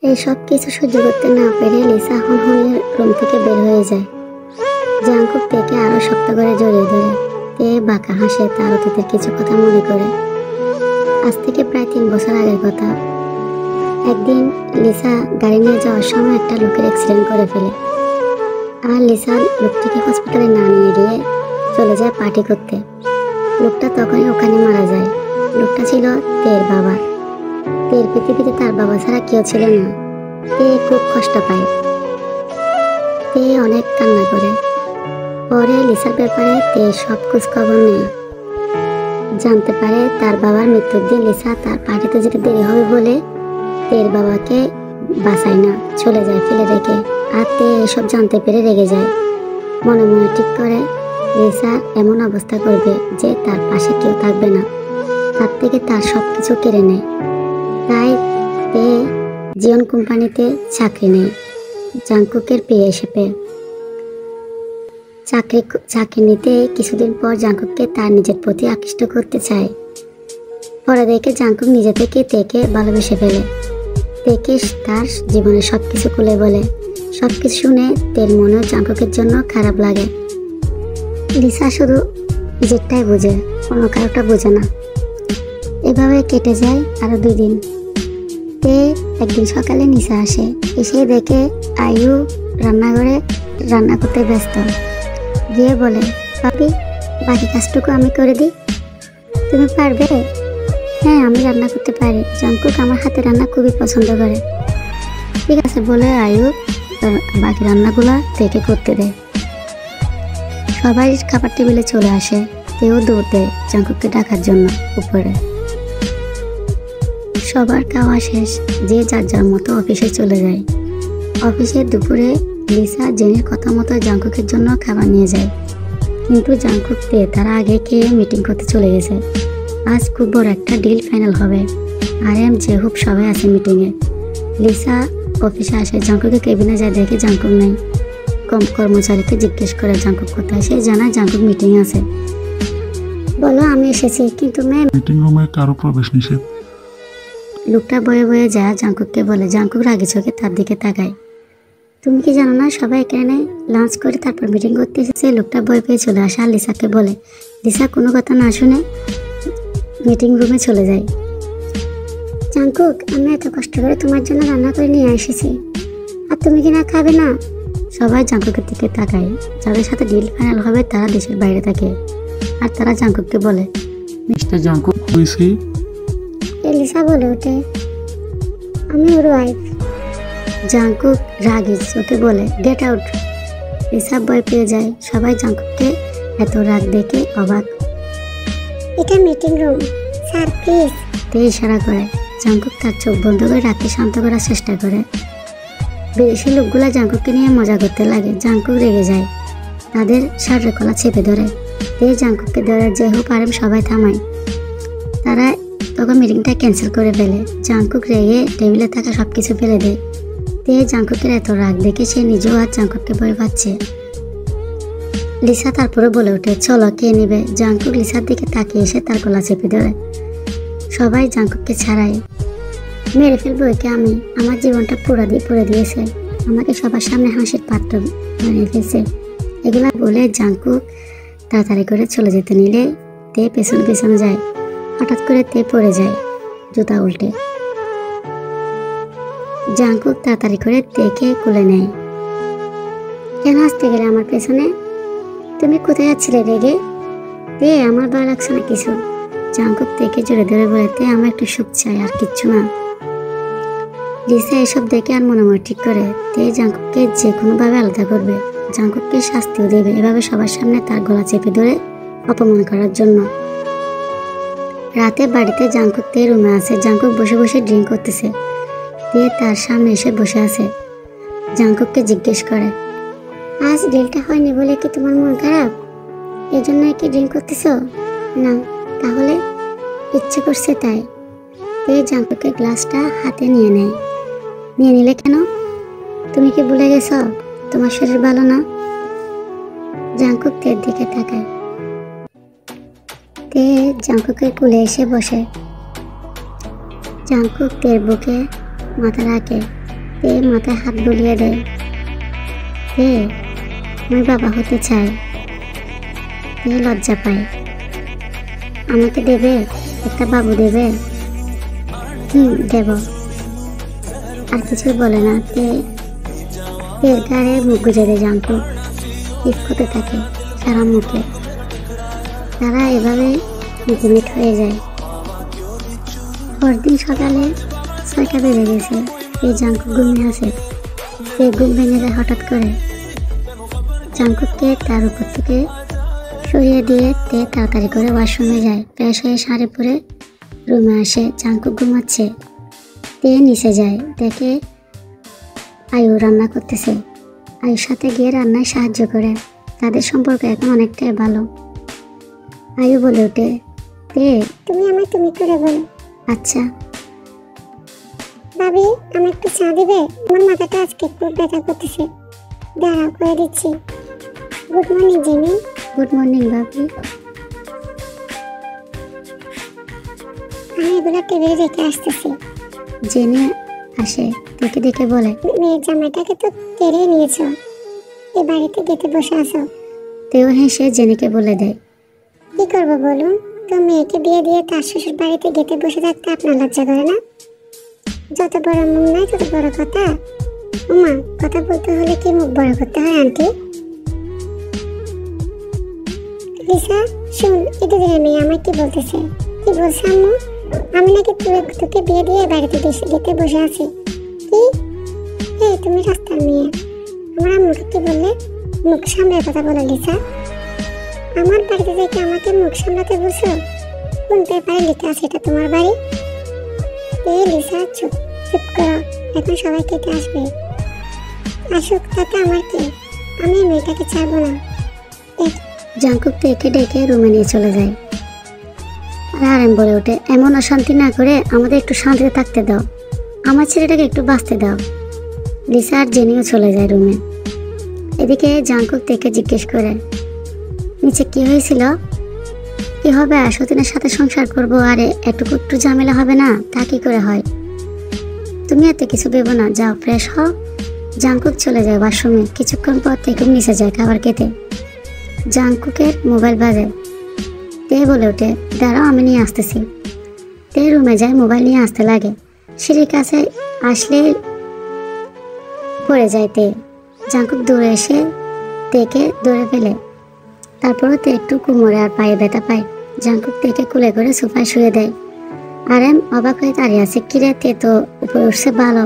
এই সব কিছু সহ্য করতে না পেরে লিসা হনহনিয়ে রুম থেকে বের হয়ে যায়। জাংকুক তেকে আরো শক্ত করে জড়িয়ে ধরে। তে বাঁকা হাসে, তার অতীতের কিছু কথা মনে করে। আজ থেকে প্রায় 3 বছর আগের কথা। একদিন লিসা গাড়ি নিয়ে যাওয়ার সময় একটা লোকের অ্যাক্সিডেন্ট করে ফেলে। আর লিসা লোকটিকে হসপিটালে না নিয়ে গিয়ে চলে যায় পার্টি করতে। লোকটা তখনই ওখানে মারা যায়। লোকটা ছিল তের বাবা। তের পৃথিবীতে তার বাবা ছাড়া কেউ ছিল না। তে খুব কষ্ট পায়। তে অনেক কান্না করে। পরে লিসার ব্যাপারে তে সব খোঁজ খবর নেয়। জানতে পারে তার বাবার মৃত্যুর দিন লিসা তার পার্টিতে যেতে দেরি হবে বলে তের বাবাকে বাঁচায় না, চলে যায় ফেলে রেখে। আর তে এসব জানতে পেরে রেগে যায়। মনে মনে ঠিক করে লিসার এমন অবস্থা করবে যে তার পাশে কেউ থাকবে না, তার থেকে তার সবকিছু কেড়ে নেয়। তাই তে জিওন কোম্পানিতে চাকরি নেয়, জাংকুকের পেয়ে হিসেবে। চাকরি নিতে কিছুদিন পর জাংকুককে তার নিজের প্রতি আকৃষ্ট করতে চায়। পরে দেখে জাংকুক নিজে থেকে তেকে ভালোবেসে ফেলে। তেকে তার জীবনের সবকিছু খুলে বলে। সবকিছু শুনে তের মনেও জাংকুকের জন্য খারাপ লাগে। লিসা শুধু নিজেরটাই বোঝে, অন্য কারোটা বোঝে না। এভাবে কেটে যায় আরো 2 দিন। তে একদিন সকালে নিশা আসে। এসে দেখে আয়ু রান্নাঘরে রান্না করতে ব্যস্ত। গিয়ে বলে, পাপি বাকি কাজটুকু আমি করে দিই, তুমি পারবে? হ্যাঁ, আমি রান্না করতে পারি, জাংকুক আমার হাতে রান্না খুবই পছন্দ করে। ঠিক আছে বলে আয়ু বাকি রান্নাগুলা তেকে করতে দেয়। সবাই খাবার টেবিলে চলে আসে। তেও দৌড় দেয় জাংকুককে ডাকার জন্য উপরে। সবার খাওয়া শেষ, যে যার যার মতো অফিসে চলে যায়। অফিসে দুপুরে লিসা জেনির কথা মতো জাংকুকের জন্য খাবার নিয়ে যায়। কিন্তু জাংকুক তে তারা আগে খেয়ে মিটিং করতে চলে গেছে। আজ খুব বড় একটা ডিল ফাইনাল হবে। জেহুব সবাই আছে মিটিংয়ে। লিসা অফিসে আসে, জাংকুকের কেবিনে যায়, দেখে জাংকুক নেই। কর্মচারীকে জিজ্ঞেস করে জাংকুক কোথায়। সে জানায় জাংকুক মিটিং আছে। বলো আমি এসেছি, কিন্তু ম্যাম মিটিং রুমে কারো প্রবেশ নিষেধ। লোকটা বয়ে বয়ে যায় জাংকুককে বলে। জাংকুক রাগি চোখে তার দিকে তাকায়। তুমি কি জানো না সবাই এখানে লাঞ্চ করে তারপর মিটিং করতে এসেছে? লোকটা ভয় পেয়ে চলে আসে আর লিসাকে বলে। লিসা কোনো কথা না শুনে মিটিং রুমে চলে যায়। জাংকুক, আমি এত কষ্ট করে তোমার জন্য রান্না করে নিয়ে এসেছি, আর তুমি কি না খাবে না? সবাই জাংকুকের দিকে তাকায়। যাদের সাথে ডিল ফাইনাল হবে তারা দেশের বাইরে থাকে। আর তারা জাংকুককে বলে, মিস্টার জাংকুক, হয়েছে? লিসা বলে ওঠে, আমি ওর ওয়াইফ। জাংকুক রাগি চোখে বলে, গেট আউট। লিসা ভয় পেয়ে যায়। সবাই জাংকুককে এত রাগ দেখে অবাক। এটা মিটিং রুম, স্যার প্লিজ। তে ইশারা করে। জাংকুক তার চোখ বন্ধ করে রাগকে শান্ত করার চেষ্টা করে। বিদেশি লোকগুলা জাংকুককে নিয়ে মজা করতে লাগে। জাংকুক রেগে যায়, তাদের শার্টের কলা চেপে ধরে। তে জাংকুককে ধরে জেহুব আরেম সবাই থামায়। তারা তখন মিটিংটা ক্যান্সেল করে ফেলে। জাংকুক রেগে টেবিলে থাকা সবকিছু ফেলে দেয়। তে জাংকুকের এত রাগ দেখে সে নিজেও আর জাংকুককে ভয় পাচ্ছে। লিসা তারপরে বলে ওঠে, চলো কে নেবে? জাংকুক লিসার দিকে তাকিয়ে এসে তার গলা চেপে ধরে। সবাই জাংকুককে ছাড়ায়। মেরে ফেলবো একে আমি, আমার জীবনটা পুড়ে দিয়েছে, আমাকে সবার সামনে হাসির পাত্র বানিয়ে ফেলছে। এগুলা বলে জাংকুক তাড়াতাড়ি করে চলে যেতে নিলে তে পেছনে যায়। হঠাৎ করে তে পড়ে যায় জুতা উল্টে। জাংকুক তাড়াতাড়ি করে তেকে কোলে নেয়। কেন আসতে গেলে আমার পেছনে? তুমি কোথায় যাচ্ছিলে রেগে? তে আমার ভালো লাগছে না কিছু। জাংকুক তেকে জোরে ধরে বলে, তে আমার একটু সুখ চাই, আর কিচ্ছু না। লিসা এসব দেখে আর মনে মনে ঠিক করে তে জাংকুককে যে কোনোভাবে আলাদা করবে, জাংকুককে শাস্তিও দেবে, এভাবে সবার সামনে তার গলা চেপে ধরে অপমান করার জন্য। রাতে বাড়িতে জাংকুক তে রুমে আছে। জাংকুক বসে বসে ড্রিঙ্ক করতেছে। তে তার সামনে এসে বসে আছে। জাংকুককে জিজ্ঞেস করে, আজ ডিলটা হয়নি বলে কি তোমার মন খারাপ? এই জন্য কি ড্রিঙ্ক করতেছ? না, তাহলে ইচ্ছে করছে তাই। তে জাংকুকের গ্লাসটা হাতে নিয়ে নেয়। নিয়ে নিলে কেন? তুমি কি ভুলে গেছ তোমার শরীর ভালো না? জাংকুক তের দিকে তাকায়। তে জাংকুকের কোলে এসে বসে। জাংকুক তের বুকে মাথা রাখে। তে মাথায় হাত বুলিয়ে দেয়। তে আমি বাবা হতে চাই। তে লজ্জা পায়। আমাকে দেবে, একটা বাবু দেবে? দেব। আর কিছুই বলে না। তের গায়ে মুখ গুজে দেয় জাঙ্কুক। কিস করতে থাকে সারা মুখে। তারা এভাবে ইন্টিমেট হয়ে যায়। পরদিন সকালে 6টা বেজে গেছে। এই জাঙ্কুক ঘুমিয়ে আছে। সে ঘুম ভেঙে যায় হঠাৎ করে। জাঙ্কুককে তার উপর থেকে সরিয়ে দিয়ে তে তাড়াতাড়ি করে ওয়াশরুমে যায়। ফ্রেশ হয়ে শাড়ি পরে রুমে আসে। জাঙ্কুক ঘুমাচ্ছে। তে নিচে যায়, দেখে আয়ু রান্না করতেছে। আয়ুর সাথে গিয়ে রান্নায় সাহায্য করে। তাদের সম্পর্ক এখন অনেকটাই ভালো। আয়ু বলে ওঠে, তে তুমি আমায় তুমি করে বলো। আচ্ছা। ভাবি, আমি একটু চা দিবে? আমার মাথাটা আজকে একটু ব্যথা করতেছে। দাঁড়াও, করে দিচ্ছি। Good morning Jimmy. Good morning ভাবি। আমি এগুলো টেবিলে রেখে আসতেছি। জেনে আসে, দেখে দেখে বলে, মেয়ের জামাইটাকে তো কেড়ে নিয়েছো, এ বাড়িতে গেতে বসে আছো। তেও হেসে জেনিকে বলে দেয়, কি করবো বলুন তো, মেয়েকে বিয়ে দিয়ে তার শ্বশুর বাড়িতে গেতে বসে থাকতে আপনার লজ্জা করে না? যত বড় মুখ নাই তত বড় কথা। উমা, কথা বলতে হলে কি মুখ বড় করতে হয় আন্টি? লিসা শুন, এদিকে মেয়ে আমায় কি বলতেছে। কি বলছে আম্মু? আমি নাকি তোকে বিয়ে দিয়ে বাড়িতে গেতে বসে আছি। কি? এই তুমি রাস্তার মেয়ে, আমার আম্মুকে কি বললে? মুখ সামলে কথা বলো লিসা। আমার বাড়িতে থেকে আমাকে মুখ সামলাতে বলছো? কোন পেপারে লেখা আছে এটা তোমার বাড়ি? এই লিসা চুপ চুপ করো, এখন সবাই খেতে আসবে। আসুক, তাতে আমার কি? আমি মেয়েটাকে ছাড়বো না। জাঙ্কুক ডেকে ডেকে রুমে নিয়ে চলে যায়। আর আমি বলে ওঠে, এমন অশান্তি না করে আমাদের একটু শান্তিতে থাকতে দাও, আমার ছেলেটাকে একটু বাঁচতে দাও। লিসা আর জেনিও চলে যায় রুমে। এদিকে জাঙ্কুক দেখে জিজ্ঞেস করে, নিচে কি হয়েছিল? কি হবে, সতীনের সাথে সংসার করবো আর একটু ঝামেলা হবে না? তা কি করে হয়? তুমি এত কিছু ভেবো না, যাও ফ্রেশ হও। জাঙ্কুক চলে যায় ওয়াশরুমে। কিছুক্ষণ পর থেকে নিচে যায় খাবার খেতে। জাঙ্কুকের মোবাইল বাজে। তে বলে ওঠে, দাঁড়াও আমি নিয়ে আসতেছি। তে রুমে যায়, মোবাইল নিয়ে আসতে লাগে। সিঁড়ির কাছে আসলে পড়ে যায় তে। জাঙ্কুক দৌড়ে এসে তেকে ধরে ফেলে। তারপরও তে একটু কোমরে আর পায়ে ব্যথা পায়। জাঙ্কুক তেকে কুলে করে সোফায় শুয়ে দেয়। আর এম অবাক হয়ে দাঁড়িয়ে আছে। কিরে, তে তো উপরে উঠছে ভালো,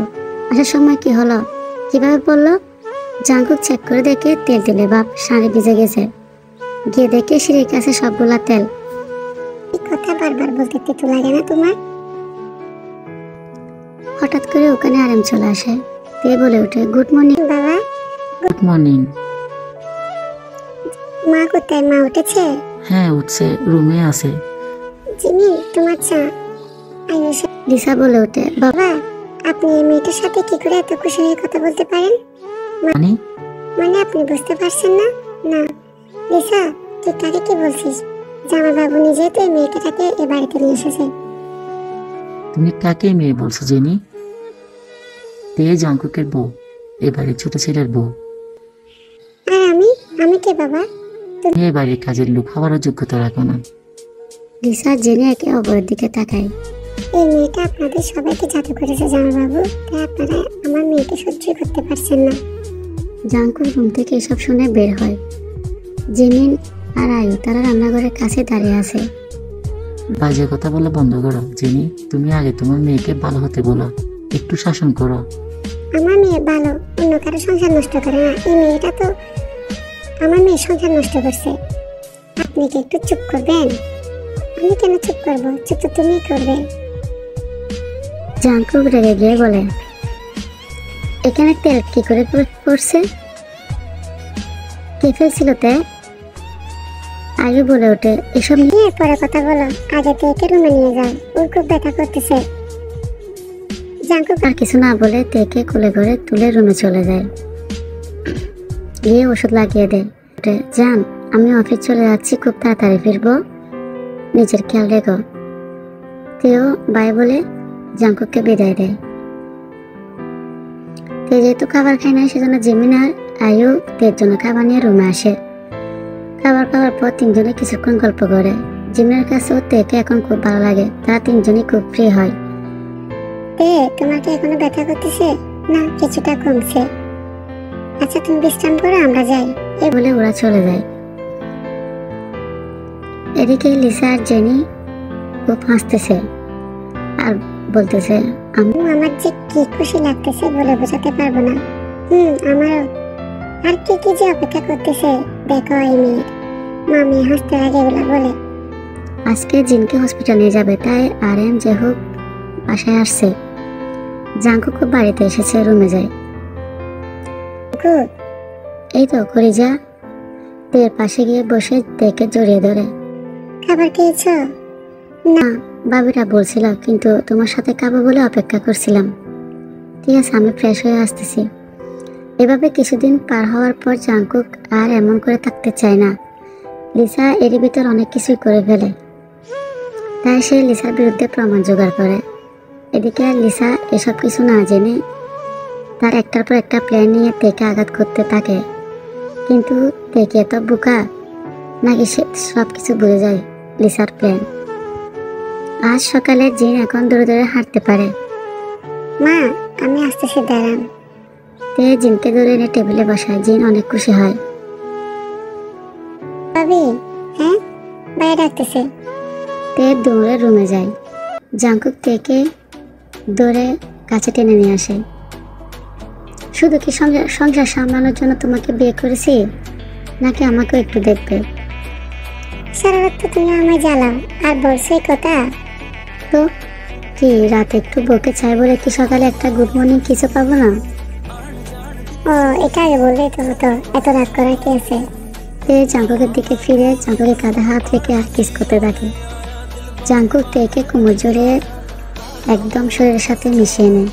আসার সময় কি হলো? কিভাবে পড়লো? জাঙ্কুক চেক করে দেখে তেল তেলে ভাব, শাড়ি ভিজে গেছে। গিয়ে দেখে সিঁড়ির কাছে সবগুলা তেল। এই কথা বারবার বলতে তেতো লাগে না তোমার? হঠাৎ করে ওখানে আরাম চলে আসে। তে বলে ওঠে, গুড মর্নিং বাবা। Good morning. মা কোথায়? মা উঠেছে? হ্যাঁ উঠছে, রুমে আছে। জিমি, তোমার চা। লিসা বলে ওঠে, বাবা আপনি এই মেয়েটার সাথে কি করে এত খুশি হয়ে কথা বলতে পারেন? মানে আপনি বুঝতে পারছেন না? না লিসা, তুই তাকে কি বলছিস? জামাই বাবু নিজে তো এই মেয়েটাকে এ বাড়িতে নিয়ে এসেছে। তুমি কাকে মেয়ে বলছো জেনি? তে জাঙ্কুকের বউ, এবারে ছোট ছেলের বউ। আর আমি কে বাবা? তুমি এ বাড়ির কাজের লোক হওয়ার যোগ্যতা রাখো না। লিসা জেনে একে অপরের দিকে তাকায়। এই মেয়েটা আপনাদের সবাইকে জাদু করেছে জামাই বাবু, তাই আপনারা আমার মেয়েকে সহ্য করতে পারছেন না। জাঙ্কুক রুম থেকে এসব শুনে বের হয়। জেমিন আর আয়ু তারা রান্নাঘরের কাছে দাঁড়িয়ে আছে। বাজে কথা বলা বন্ধ করো জেনি। তুমি আগে তোমার মেয়েকে ভালো হতে বলো, একটু শাসন করো। আমার মেয়ে ভালো, অন্য কারো সংসার নষ্ট করে না। এই মেয়েটা তো আমার মেয়ের সংসার নষ্ট করছে। আপনি কি একটু চুপ করবেন? আমি কেন চুপ করবো? চুপ তো তুমি করবে। জাঙ্কুক রেগে গিয়ে বলে, এখানে তেল কি করে পড়ছে? কে ফেলছিল তে? আয়ু বলে ওঠে, এসব নিয়ে পরে কথা বলো, আগে তেকে রুমে নিয়ে যাও, ওর খুব ব্যথা করতেছে। জাঙ্কুক আর কিছু না বলে তেকে কোলে করে তুলে রুমে চলে যায়। গিয়ে ওষুধ লাগিয়ে দেয়। জান, আমি অফিস চলে যাচ্ছি, খুব তাড়াতাড়ি ফিরবো, নিজের খেয়াল রেখো। তেও বাই বলে জাঙ্কুককে বিদায় দেয়। তে যেহেতু খাবার খায় না সেজন্য জিমিন আর আয়ু তের জন্য খাবার নিয়ে রুমে আসে। খাবার খাওয়ার পর তিনজনে কিছুক্ষণ গল্প করে। জিমিনের কাছেও তেকে এখন খুব ভালো লাগে, তারা তিনজনই খুব ফ্রি হয়। তোমার কি এখনো ব্যথা করতেছে? না, কিছুটা কমছে। আচ্ছা তুমি বিশ্রাম করো, আমরা যাই। এই বলে ওরা চলে যায়। এদিকে লিসা আর জেনি খুব হাসতেছে আর বলতেছে, আমার যে কি খুশি লাগতেছে বলে বোঝাতে পারবো না। আমারও। আর কি কি যে অপেক্ষা করতেছে দেখো এই মেয়ে। মামি হাসতে লাগে এগুলা বলে। আজকে জিনকে হসপিটাল নিয়ে যাবে, তাই আরএম যে হোক বাসায় আসছে। জাঙ্কুক খুব বাড়িতে এসেছে, রুমে যায়। এই তো করিজা তের পাশে গিয়ে বসে তেকে জড়িয়ে ধরে। খাবার খেয়েছ? না, বাবিরা বলছিল, কিন্তু তোমার সাথে খাবো বলে অপেক্ষা করছিলাম। ঠিক আছে, আমি ফ্রেশ হয়ে আসতেছি। এভাবে কিছুদিন পার হওয়ার পর জাঙ্কুক আর এমন করে থাকতে চায় না। লিসা এর ভিতর অনেক কিছুই করে ফেলে, তাই সে লিসার বিরুদ্ধে প্রমাণ জোগাড় করে। এদিকে লিসা এসব কিছু না জেনে তার একটার পর একটা প্ল্যান নিয়ে তেকে আঘাত করতে থাকে, কিন্তু তেকে এত বোকা নাকি সে সব কিছু বুঝে যায় লিসার প্ল্যান। আজ সকালে জিন এখন দূরে দূরে হাঁটতে পারে। মা, আমি আসতেছি, দাঁড়ান। তে জিনকে ধরে এনে টেবিলে বসায়। জিন অনেক খুশি হয়। ভাবি, হ্যাঁ, বাইরে ডাকতেছে। তে দৌড়ে রুমে যায়। জাঙ্কুক তেকে ধরে কাছে টেনে নিয়ে আসে। শুধু কি সংসার সামলানোর জন্য তোমাকে বিয়ে করেছি, নাকি আমাকেও একটু দেখবে? সারা রাত তো তুমি আমায় জ্বালাও আর বলছো এই কথা। তো কি রাতে একটু বকে চাই বলে কি সকালে একটা গুড মর্নিং কিছু পাবো না? ও, এটা আগে বললেই তো হতো, এত রাত করার কি আছে? জাঙ্কুকের দিকে ফিরে জাঙ্কুকের কাঁধে হাত রেখে আর কিস করতে থাকে। জাঙ্কুক তেকে কোমর জড়িয়ে একদম শরীরের সাথে মিশিয়ে নেয়।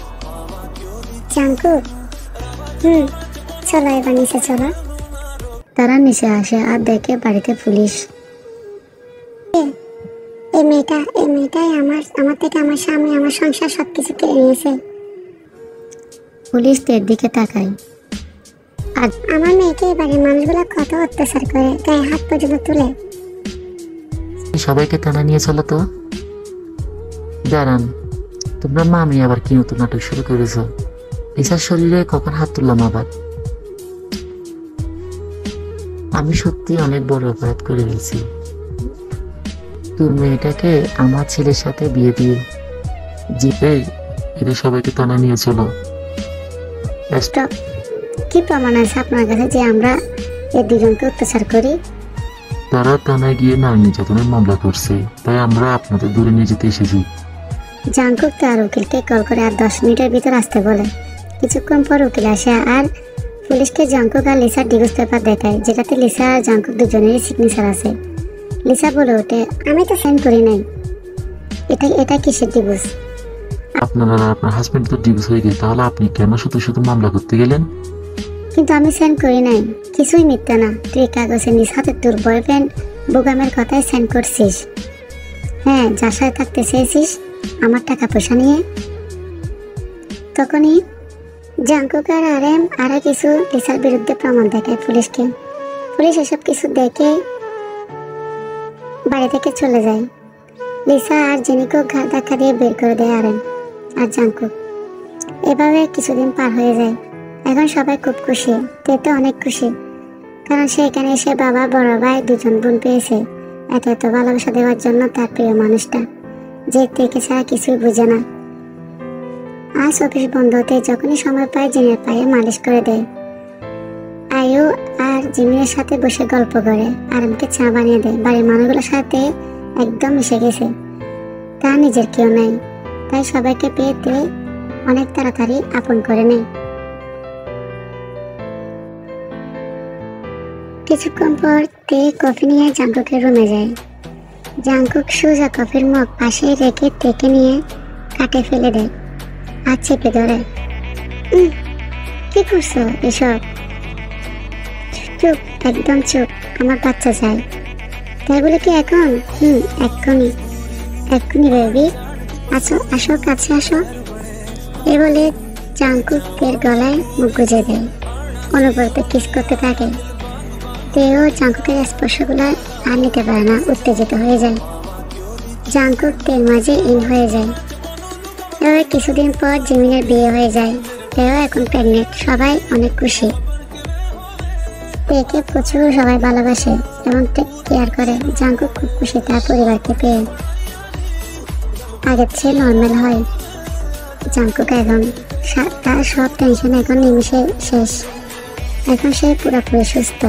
জাঙ্কুক, চলো এবার নিচে চলো। তারা নিচে আসে আর দেখে বাড়িতে পুলিশ। এই মেয়েটাই আমার থেকে আমার স্বামী, আমার সংসার সবকিছু কেড়ে নিয়েছে। পুলিশ তের দিকে তাকায়। আর আমার মেয়েকে এবারে মানুষগুলো কত অত্যাচার করে, গায়ে হাত পর্যন্ত তুলে। সবাইকে টানা নিয়ে চলো তো। দাঁড়ান, তোমরা মামি আবার কি নতুন নাটক শুরু করেছো? লিসার শরীরে কখন হাত তুললাম আবার? আমি সত্যি অনেক বড় অপরাধ করে ফেলছি। তোর মেয়েটাকে আমার ছেলের সাথে বিয়ে দিয়ে এদের সবাইকে টানা নিয়ে চলো। কি প্রমাণ আছে আপনার কাছে যে আমরা এই দুজনকে অত্যাচার করি? তারা টানা গিয়ে নারী নির্যাতনের মামলা করছে, তাই আমরা আপনাদের দূরে নিয়ে যেতে এসেছি। জাঙ্কুক তার উকিলকে কল করে আর 10 মিনিটের ভিতর আসতে বলে। কিছুক্ষণ পর উকিল আসে আর পুলিশকে জাঙ্কুক আর লিসার ডিভোর্স পেপার দেখায়, যেটাতে লিসা আর জাঙ্কুক দুজনেরই সিগনেচার আছে। লিসা বলে ওঠে, আমি তো সাইন করি নাই। এটা কিসের ডিভোর্স? আপনার আর আপনার হাজবেন্ড তো ডিভোর্স হয়ে গেছে, তাহলে আপনি কেন শুধু শুধু মামলা করতে গেলেন? কিন্তু আমি সাইন করি নাই। কিছুই মিথ্যা না। তুই কাগজে নিজ হাতে তোর বয়ফ্রেন্ড বোগামের কথাই সাইন করছিস। হ্যাঁ, যার সাথে থাকতে চেয়েছিস আমার টাকা পয়সা নিয়ে। তখনই জাঙ্কুক আর আরএম আরো কিছু লিসার বিরুদ্ধে প্রমাণ দেখায় পুলিশকে। পুলিশ এসব কিছু দেখে বাড়ি থেকে চলে যায়। লিসা আর জেনিকে ঘাট ধাক্কা দিয়ে বের করে দেয় আরএম আর জাঙ্কুক। এভাবে কিছুদিন পার হয়ে যায়। এখন সবাই খুব খুশি। তে তো অনেক খুশি, কারণ সে এখানে এসে বাবা, বড় ভাই, দুজন বোন পেয়েছে। এত ভালোবাসা দেওয়ার জন্য তার প্রিয় মানুষটা, যে তেকে ছাড়া কিছুই বুঝে না। আজ অফিস বন্ধ হতে যখনই সময় পায় জিনের পায়ে মালিশ করে দেয়। আয়ু আর জিমিনের সাথে বসে গল্প করে, আরামকে চা বানিয়ে দেয়। বাড়ির মানুষগুলোর সাথে একদম মিশে গেছে, তার নিজের কেউ নাই, তাই সবাইকে পেয়ে তে অনেক তাড়াতাড়ি আপন করে নেয়। কিছুক্ষণ পর তে কফি নিয়ে জাঙ্কুকের রুমে যায়। জাঙ্কুক সোজা কফির মগ পাশে রেখে তেকে নিয়ে কাটে ফেলে দেয় আর চেপে ধরে। কি করছো এসব? চুপ, একদম চুপ, আমার বাচ্চা চাই। তাই বলে কি এখন? এক্ষুনি বেবি, আসো কাছে আসো। এ বলে জাঙ্কুকের গলায় মুখ গুজে দেয়, অনবরত কিস করতে থাকে। তেও জাঙ্কুকের স্পর্শগুলো আর নিতে পারে না, উত্তেজিত হয়ে যায়। জাঙ্কুক তের মাঝে ইন হয়ে যায়। এবার কিছুদিন পর জিমিনের বিয়ে হয়ে যায়। তেও এখন প্রেগনেন্ট, সবাই অনেক খুশি। তেকে প্রচুর সবাই ভালোবাসে এবং টেক কেয়ার করে। জাঙ্কুক খুব খুশি তার পরিবারকে পেয়ে। আগের চেয়ে নর্মাল হয় জাঙ্কুক এখন। তার সব টেনশন এখন নিমিশে শেষ। এখন সে পুরোপুরি সুস্থ।